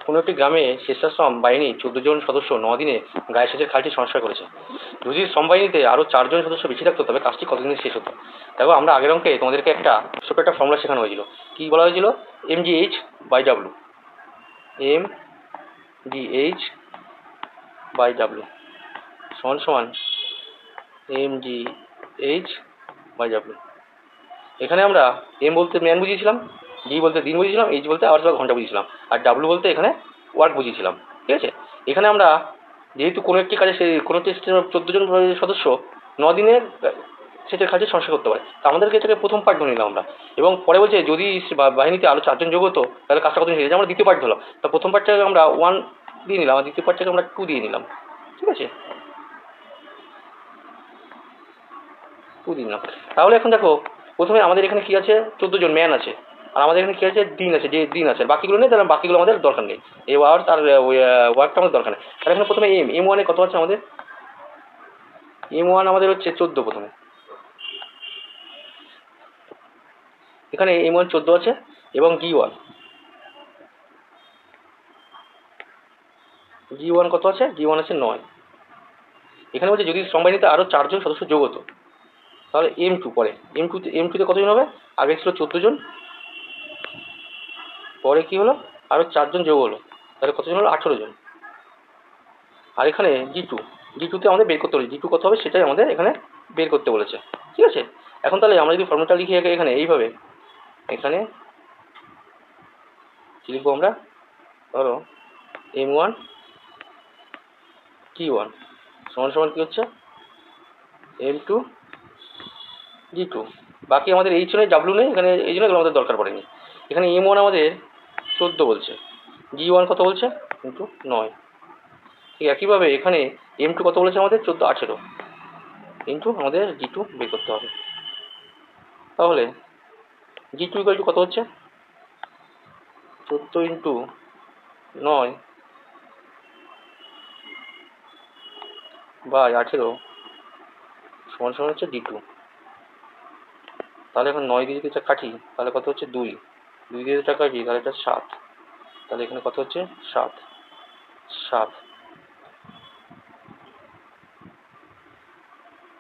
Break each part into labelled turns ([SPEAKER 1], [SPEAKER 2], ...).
[SPEAKER 1] কোনো একটি গ্রামে স্বেচ্ছাশ্রম বাহিনী 14 জন সদস্য 9 দিনে গায়ে সেচের খালটি সংস্কার করেছে। যদি শ্রম বাহিনীতে আরও 4 জন সদস্য বেশি থাকতো তবে কাজটি কতদিনে শেষ হতো? দেখো আমরা আগের অঙ্কে তোমাদেরকে একটা ছোটো একটা ফর্মুলা শেখানো হয়েছিল। কী বলা হয়েছিল? mgh/w, mgh/w সমান সমান mgh/w। এখানে আমরা এম বলতে ম্যান বুঝিয়েছিলাম, ডি বলতে দিন বুঝিয়েছিলাম, এইচ বলতে আওয়ার্স বা ঘন্টা বুঝিয়েছিলাম, আর ডাব্লু বলতে এখানে ওয়ার্ক বুঝিয়েছিলাম। ঠিক আছে, এখানে আমরা যেহেতু কোনো একটি কাজে কোনো একটি 14 জন সদস্য 9 দিনে সেটার কাজে সংস্কার করতে পারে, তা আমাদেরকে এটাকে প্রথম পার্ট ধরে নিলাম আমরা। এবং পরে বলছে যদি বাহিনীতে আরও 4 জন যোগ হতো তাহলে কাজটা কত হয়ে যায়, আমরা দ্বিতীয় পার্ট ধরলাম। তা প্রথম পার্টটাকে আমরা 1 দিয়ে নিলাম আর দ্বিতীয় পার্টটাকে আমরা 2 দিয়ে নিলাম। ঠিক আছে, 2 দিয়ে নিলাম। তাহলে এখন দেখো প্রথমে আমাদের এখানে কি আছে? 14 জন ম্যান আছে, আর আমাদের এখানে কি আছে? দিন আছে, যে দিন আছে, বাকিগুলো নেই, তাহলে বাকিগুলো আমাদের দরকার নেই। এই ওয়ার্ক আর ওয়ার্কটা আমাদের দরকার নেই। তাহলে এখানে প্রথমে M1 কত আছে আমাদের? M1 আমাদের হচ্ছে 14 প্রথমে। এখানে M1 14 আছে এবং G1 কত আছে? G1 আছে 9। এখানে বলছে যদি শ্রমবাহিনীতে আরও 4 জন সদস্য যোগ হতো তাহলে M2 পরে M2তে কতজন হবে? আগে ছিল 14 জন, পরে কি হলো? আরও 4 জন যোগ হলো, তাহলে কতজন হলো? 18 জন। আর এখানে G2তে আমাদের বের করতে বলেছে, G2 কত হবে সেটাই আমাদের এখানে বের করতে বলেছে। ঠিক আছে, এখন তাহলে আমরা যদি ফর্মুলাটা লিখি এখানে এইভাবে, এখানে কি লিখবো আমরা? ধরো M1 G1 সমান সমান কি হচ্ছে? M2 G2। বাকি আমাদের এইচ নেই, ডাব্লু নেই, এখানে এই জন্য এগুলো আমাদের দরকার পড়েনি। এখানে M1 আমাদের 14 বলছে, G1 কত বলছে? কিন্তু 9। ঠিক একইভাবে এখানে M2 কত বলেছে আমাদের? 14 18, কিন্তু আমাদের G2 বের করতে হবে। তাহলে G2 কত হচ্ছে? 14 ইন্টু 9 বাই 18 সমান সমান হচ্ছে D2। তাহলে এখন 9 দিয়ে যদি এটা কাটি তাহলে কত হচ্ছে? 2 দিয়ে এটা কাটি তাহলে এটা 7, তাহলে এখানে কত হচ্ছে? 7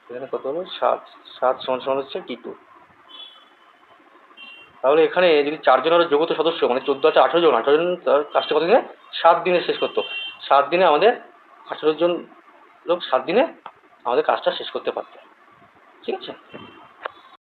[SPEAKER 1] এখানে কত হলো? 7 সমান সমান হচ্ছে D2। তাহলে এখানে যদি 4 জন আরও যোগ হতো সদস্য, মানে 14 আছে 18 জন, তার কাজটা কত দিনে? 7 দিনে শেষ করতো। 7 দিনে আমাদের 18 জন লোক 7 দিনে আমাদের কাজটা শেষ করতে পারতো। ঠিক আছে।